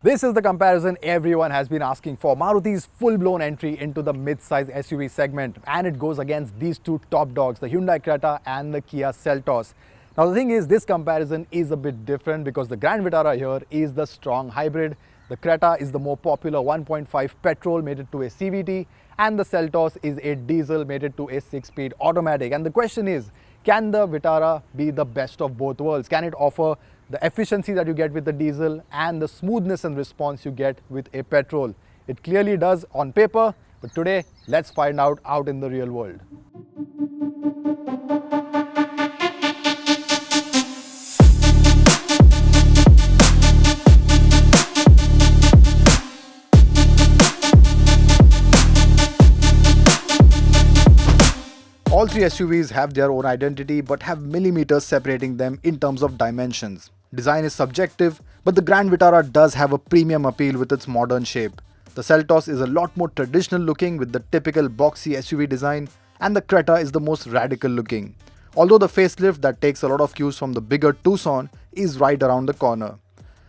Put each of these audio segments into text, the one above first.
This is the comparison everyone has been asking for. Maruti's full-blown entry into the mid-size SUV segment, and it goes against these two top dogs, the Hyundai Creta and the Kia Seltos. Now the thing is, this comparison is a bit different because the Grand Vitara here is the strong hybrid, the Creta is the more popular 1.5 petrol mated to a CVT, and the Seltos is a diesel mated to a 6-speed automatic. And the question is, can the Vitara be the best of both worlds? Can it offer the efficiency that you get with the diesel and the smoothness and response you get with a petrol? It clearly does on paper, but today let's find out in the real world. All three SUVs have their own identity but have millimeters separating them in terms of dimensions. Design is subjective, but the Grand Vitara does have a premium appeal with its modern shape. The Seltos is a lot more traditional looking with the typical boxy SUV design, and the Creta is the most radical looking. Although the facelift that takes a lot of cues from the bigger Tucson is right around the corner.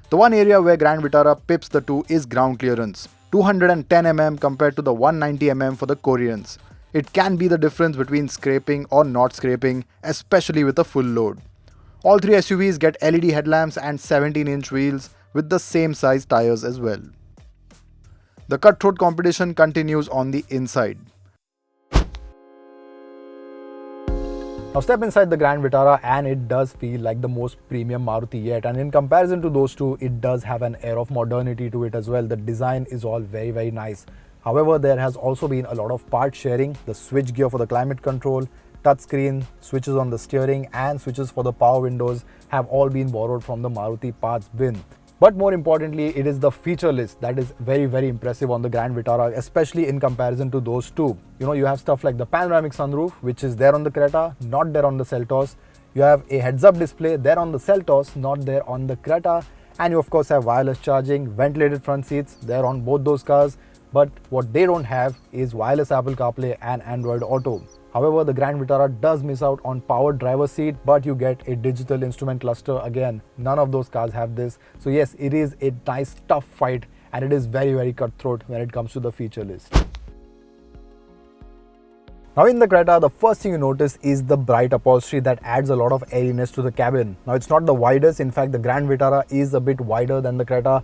The one area where Grand Vitara pips the two is ground clearance, 210 mm compared to the 190 mm for the Koreans. It can be the difference between scraping or not scraping, especially with a full load. All three SUVs get LED headlamps and 17-inch wheels with the same size tires as well. The cutthroat competition continues on the inside. Now step inside the Grand Vitara and it does feel like the most premium Maruti yet, and in comparison to those two, it does have an air of modernity to it as well. The design is all very nice. However, there has also been a lot of part sharing. The switch gear for the climate control, touchscreen, switches on the steering and switches for the power windows have all been borrowed from the Maruti parts bin. But more importantly, it is the feature list that is very impressive on the Grand Vitara, especially in comparison to those two. You have stuff like the panoramic sunroof, which is there on the Creta, not there on the Seltos. You have a heads-up display there on the Seltos, not there on the Creta. And you of course have wireless charging, ventilated front seats there on both those cars. But what they don't have is wireless Apple CarPlay and Android Auto. However, the Grand Vitara does miss out on powered driver's seat, but you get a digital instrument cluster. Again, none of those cars have this. So yes, it is a nice tough fight, and it is very cutthroat when it comes to the feature list. Now in the Creta, the first thing you notice is the bright upholstery that adds a lot of airiness to the cabin. Now it's not the widest, in fact the Grand Vitara is a bit wider than the Creta,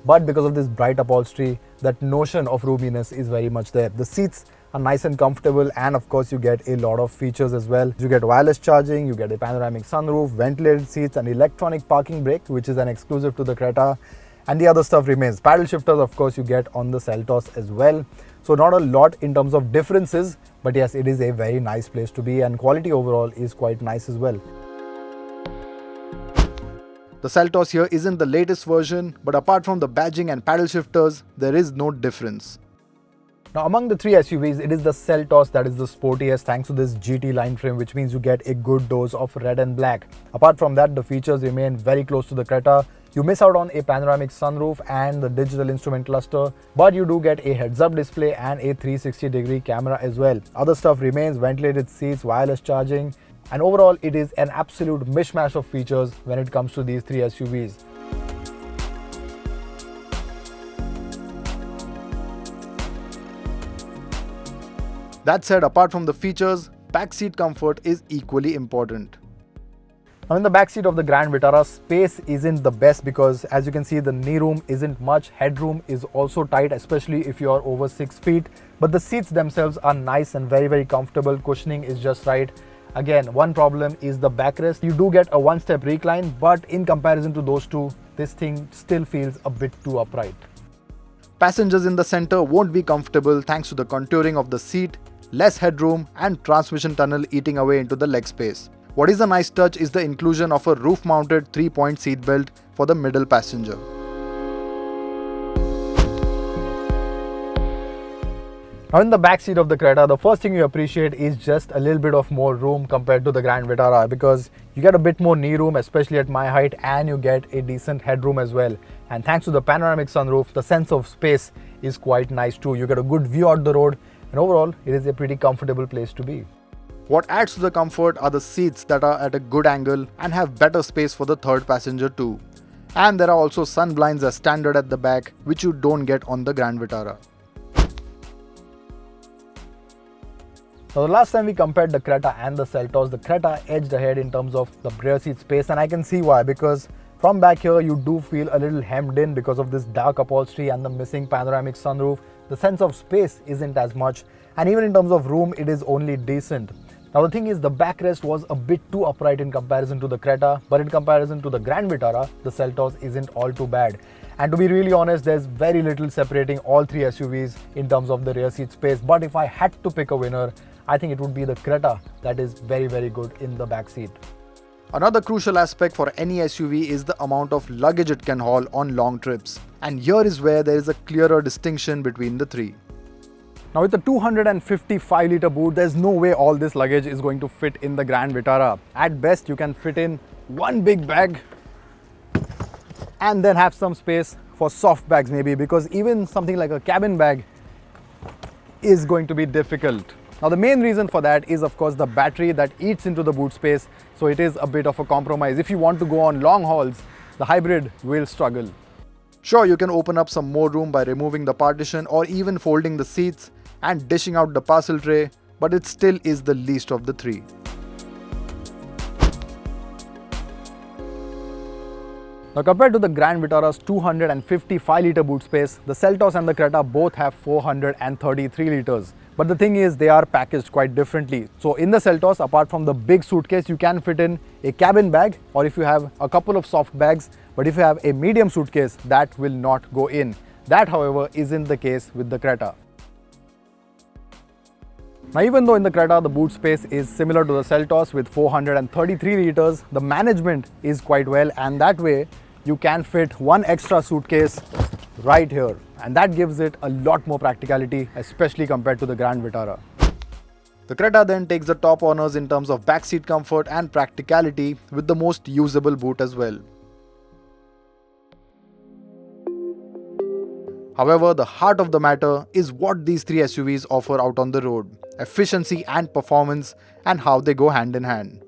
but because of this bright upholstery, that notion of roominess is very much there. The seats are nice and comfortable, and of course you get a lot of features as well. You get wireless charging, you get a panoramic sunroof, ventilated seats and electronic parking brake, which is an exclusive to the Creta, and the other stuff remains. Paddle shifters of course you get on the Seltos as well. So not a lot in terms of differences, but yes, it is a very nice place to be, and quality overall is quite nice as well. The Seltos here isn't the latest version, but apart from the badging and paddle shifters, there is no difference. Now among the three SUVs, it is the Seltos that is the sportiest thanks to this GT line frame, which means you get a good dose of red and black. Apart from that, the features remain very close to the Creta. You miss out on a panoramic sunroof and the digital instrument cluster, but you do get a heads-up display and a 360-degree camera as well. Other stuff remains: ventilated seats, wireless charging, and overall it is an absolute mishmash of features when it comes to these three SUVs. That said, apart from the features, backseat comfort is equally important. Now in the backseat of the Grand Vitara, space isn't the best because as you can see, the knee room isn't much. Headroom is also tight, especially if you are over 6 feet. But the seats themselves are nice and very comfortable. Cushioning is just right. Again, one problem is the backrest. You do get a one-step recline, but in comparison to those two, this thing still feels a bit too upright. Passengers in the center won't be comfortable thanks to the contouring of the seat, less headroom and transmission tunnel eating away into the leg space. What is a nice touch is the inclusion of a roof-mounted 3-point seat belt for the middle passenger. Now in the back seat of the Creta, the first thing you appreciate is just a little bit of more room compared to the Grand Vitara, because you get a bit more knee room, especially at my height, and you get a decent headroom as well. And thanks to the panoramic sunroof, the sense of space is quite nice too. You get a good view out the road, and overall it is a pretty comfortable place to be. What adds to the comfort are the seats that are at a good angle and have better space for the third passenger too. And there are also sun blinds as standard at the back, which you don't get on the Grand Vitara. Now, the last time we compared the Creta and the Seltos, the Creta edged ahead in terms of the rear seat space, and I can see why, because from back here you do feel a little hemmed in because of this dark upholstery and the missing panoramic sunroof. The sense of space isn't as much, and even in terms of room it is only decent. Now the thing is, the backrest was a bit too upright in comparison to the Creta, but in comparison to the Grand Vitara, the Seltos isn't all too bad. And to be really honest, there's very little separating all three SUVs in terms of the rear seat space, but if I had to pick a winner, I think it would be the Creta that is very good in the back seat. Another crucial aspect for any SUV is the amount of luggage it can haul on long trips. And here is where there is a clearer distinction between the three. Now with the 255-litre boot, there's no way all this luggage is going to fit in the Grand Vitara. At best, you can fit in one big bag and then have some space for soft bags maybe, because even something like a cabin bag is going to be difficult. Now the main reason for that is of course the battery that eats into the boot space, so it is a bit of a compromise. If you want to go on long hauls, the hybrid will struggle. Sure, you can open up some more room by removing the partition or even folding the seats and dishing out the parcel tray, but it still is the least of the three. Now compared to the Grand Vitara's 255-litre boot space, the Seltos and the Creta both have 433 litres. But the thing is, they are packaged quite differently. So in the Seltos, apart from the big suitcase, you can fit in a cabin bag, or if you have a couple of soft bags. But if you have a medium suitcase, that will not go in. That, however, isn't the case with the Creta. Now even though in the Creta the boot space is similar to the Seltos with 433 litres, the management is quite well, and that way you can fit one extra suitcase right here, and that gives it a lot more practicality, especially compared to the Grand Vitara. The Creta then takes the top honors in terms of backseat comfort and practicality, with the most usable boot as well. However, the heart of the matter is what these three SUVs offer out on the road: efficiency and performance, and how they go hand in hand.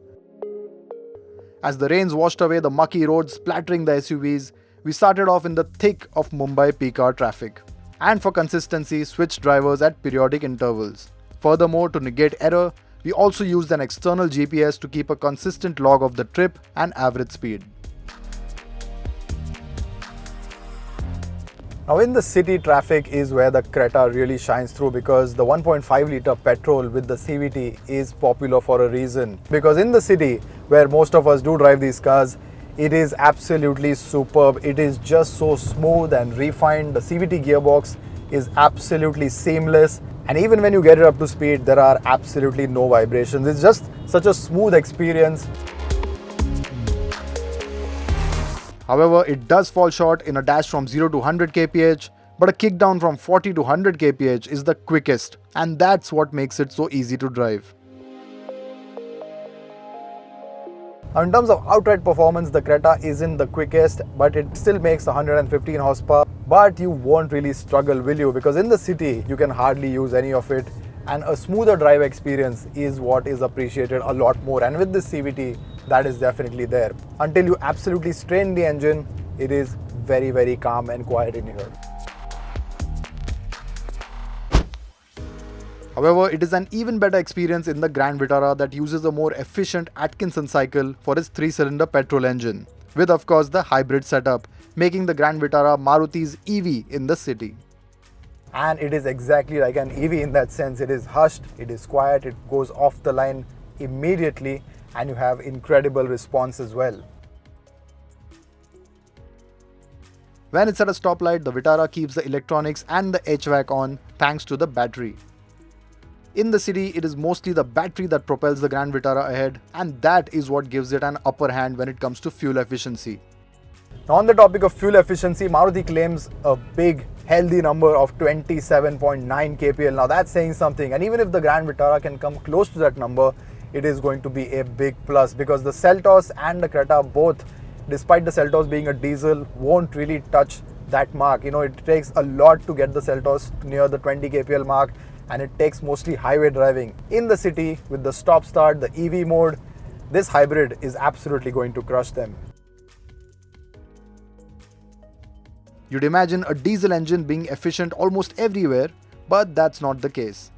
As the rains washed away the mucky roads splattering the SUVs, we started off in the thick of Mumbai peak hour traffic, and for consistency switched drivers at periodic intervals. Furthermore, to negate error, we also used an external GPS to keep a consistent log of the trip and average speed. Now in the city, traffic is where the Creta really shines through, because the 1.5-litre petrol with the CVT is popular for a reason. Because in the city, where most of us do drive these cars, it is absolutely superb. It is just so smooth and refined. The CVT gearbox is absolutely seamless, and even when you get it up to speed, there are absolutely no vibrations. It's just such a smooth experience. However, it does fall short in a dash from 0 to 100 kph, but a kickdown from 40 to 100 kph is the quickest, and that's what makes it so easy to drive. Now in terms of outright performance, the Creta isn't the quickest, but it still makes 115 horsepower. But you won't really struggle, will you? Because in the city, you can hardly use any of it, and a smoother drive experience is what is appreciated a lot more. And with this CVT, that is definitely there. Until you absolutely strain the engine, it is very calm and quiet in here. However, it is an even better experience in the Grand Vitara that uses a more efficient Atkinson cycle for its 3-cylinder petrol engine, with of course the hybrid setup, making the Grand Vitara Maruti's EV in the city. And it is exactly like an EV in that sense. It is hushed, it is quiet, it goes off the line immediately, and you have incredible response as well. When it's at a stoplight, the Vitara keeps the electronics and the HVAC on thanks to the battery. In the city, it is mostly the battery that propels the Grand Vitara ahead, and that is what gives it an upper hand when it comes to fuel efficiency. Now on the topic of fuel efficiency, Maruti claims a big healthy number of 27.9 kpl. Now that's saying something, and even if the Grand Vitara can come close to that number, it is going to be a big plus, because the Seltos and the Creta both, despite the Seltos being a diesel, won't really touch that mark. You know, it takes a lot to get the Seltos near the 20 kpl mark, and it takes mostly highway driving. In the city, with the stop start, the EV mode, this hybrid is absolutely going to crush them. You'd imagine a diesel engine being efficient almost everywhere, but that's not the case.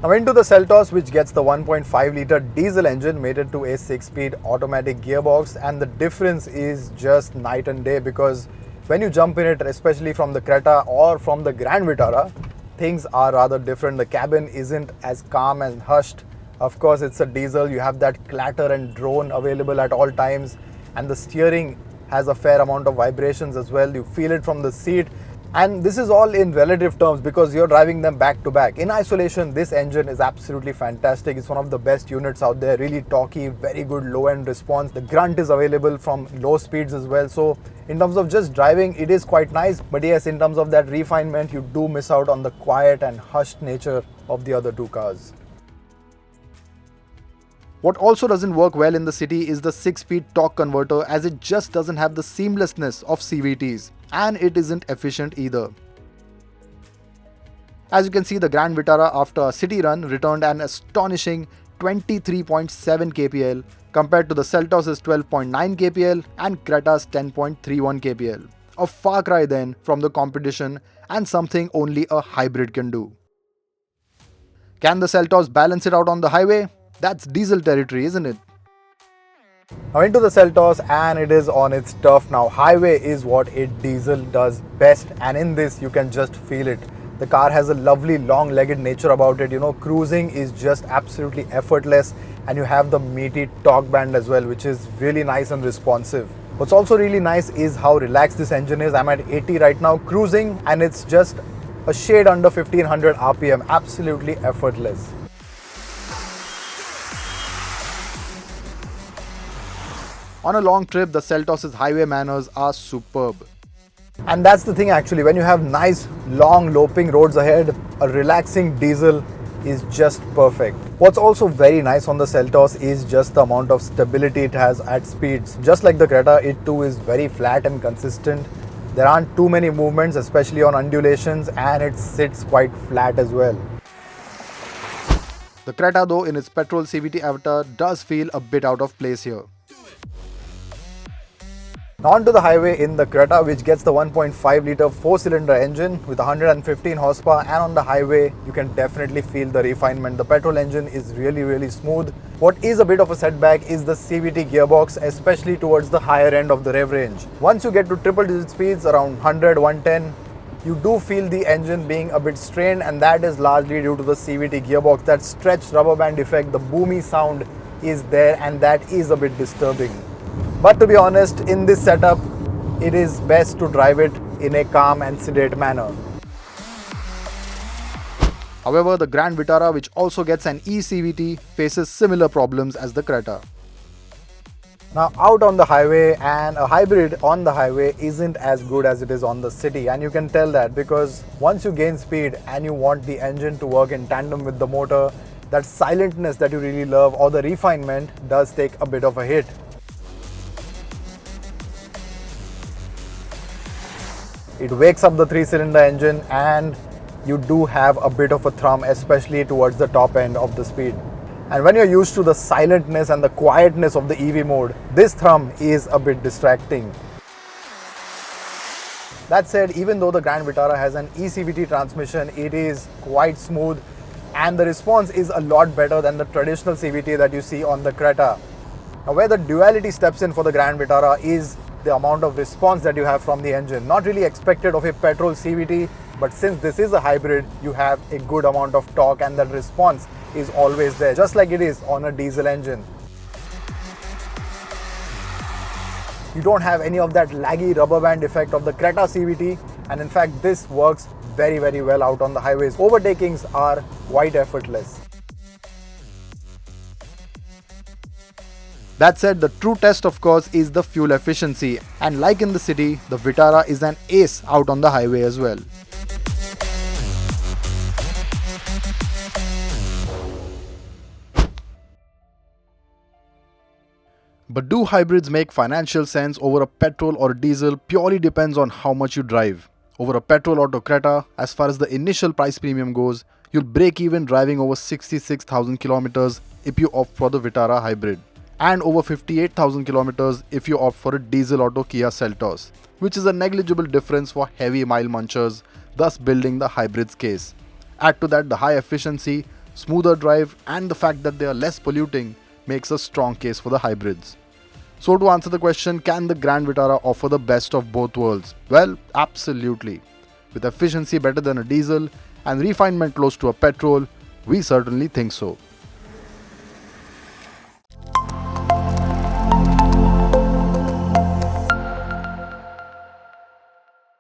Now into the Seltos, which gets the 1.5 litre diesel engine mated to a 6-speed automatic gearbox, and the difference is just night and day, because when you jump in it, especially from the Creta or from the Grand Vitara, things are rather different. The cabin isn't as calm and hushed. Of course, it's a diesel, you have that clatter and drone available at all times, and the steering has a fair amount of vibrations as well. You feel it from the seat. And this is all in relative terms because you're driving them back to back. In isolation, this engine is absolutely fantastic. It's one of the best units out there, really torquey, very good low end response. The grunt is available from low speeds as well. So in terms of just driving, it is quite nice. But yes, in terms of that refinement, you do miss out on the quiet and hushed nature of the other two cars. What also doesn't work well in the city is the 6-speed torque converter, as it just doesn't have the seamlessness of CVTs, and it isn't efficient either. As you can see, the Grand Vitara after a city run returned an astonishing 23.7 kpl compared to the Seltos' 12.9 kpl and Creta's 10.31 kpl. A far cry then from the competition, and something only a hybrid can do. Can the Seltos balance it out on the highway? That's diesel territory, isn't it? Now into the Seltos, and it is on its turf now. Highway is what a diesel does best, and in this you can just feel it. The car has a lovely long-legged nature about it. Cruising is just absolutely effortless, and you have the meaty torque band as well, which is really nice and responsive. What's also really nice is how relaxed this engine is. I'm at 80 right now cruising, and it's just a shade under 1500 RPM, absolutely effortless. On a long trip, the Seltos' highway manners are superb. And that's the thing actually, when you have nice long loping roads ahead, a relaxing diesel is just perfect. What's also very nice on the Seltos is just the amount of stability it has at speeds. Just like the Creta, it too is very flat and consistent. There aren't too many movements, especially on undulations, and it sits quite flat as well. The Creta, though, in its petrol CVT avatar does feel a bit out of place here. Now onto the highway in the Creta, which gets the 1.5 litre 4-cylinder engine with 115 horsepower, and on the highway you can definitely feel the refinement. The petrol engine is really smooth. What is a bit of a setback is the CVT gearbox, especially towards the higher end of the rev range. Once you get to triple digit speeds around 100, 110, you do feel the engine being a bit strained, and that is largely due to the CVT gearbox. That stretched rubber band effect, the boomy sound is there, and that is a bit disturbing. But to be honest, in this setup, it is best to drive it in a calm and sedate manner. However, the Grand Vitara, which also gets an eCVT, faces similar problems as the Creta. Now out on the highway, and a hybrid on the highway isn't as good as it is on the city, and you can tell that because once you gain speed and you want the engine to work in tandem with the motor, that silentness that you really love or the refinement does take a bit of a hit. It wakes up the 3-cylinder engine, and you do have a bit of a thrum, especially towards the top end of the speed. And when you're used to the silentness and the quietness of the EV mode, this thrum is a bit distracting. That said, even though the Grand Vitara has an eCVT transmission, it is quite smooth, and the response is a lot better than the traditional CVT that you see on the Creta. Now where the duality steps in for the Grand Vitara is the amount of response that you have from the engine. Not really expected of a petrol CVT, but since this is a hybrid, you have a good amount of torque, and that response is always there, just like it is on a diesel engine. You don't have any of that laggy rubber band effect of the Creta CVT, and in fact this works very well out on the highways. Overtakings are quite effortless. That said, the true test of course is the fuel efficiency, and like in the city, the Vitara is an ace out on the highway as well. But do hybrids make financial sense over a petrol or diesel purely depends on how much you drive. Over a petrol auto Creta, as far as the initial price premium goes, you'll break even driving over 66,000 kilometers if you opt for the Vitara hybrid. and over 58,000 kilometers if you opt for a diesel auto Kia Seltos, which is a negligible difference for heavy mile munchers, thus building the hybrid's case. Add to that the high efficiency, smoother drive, and the fact that they are less polluting makes a strong case for the hybrids. So to answer the question, can the Grand Vitara offer the best of both worlds? Well, absolutely. With efficiency better than a diesel and refinement close to a petrol, we certainly think so.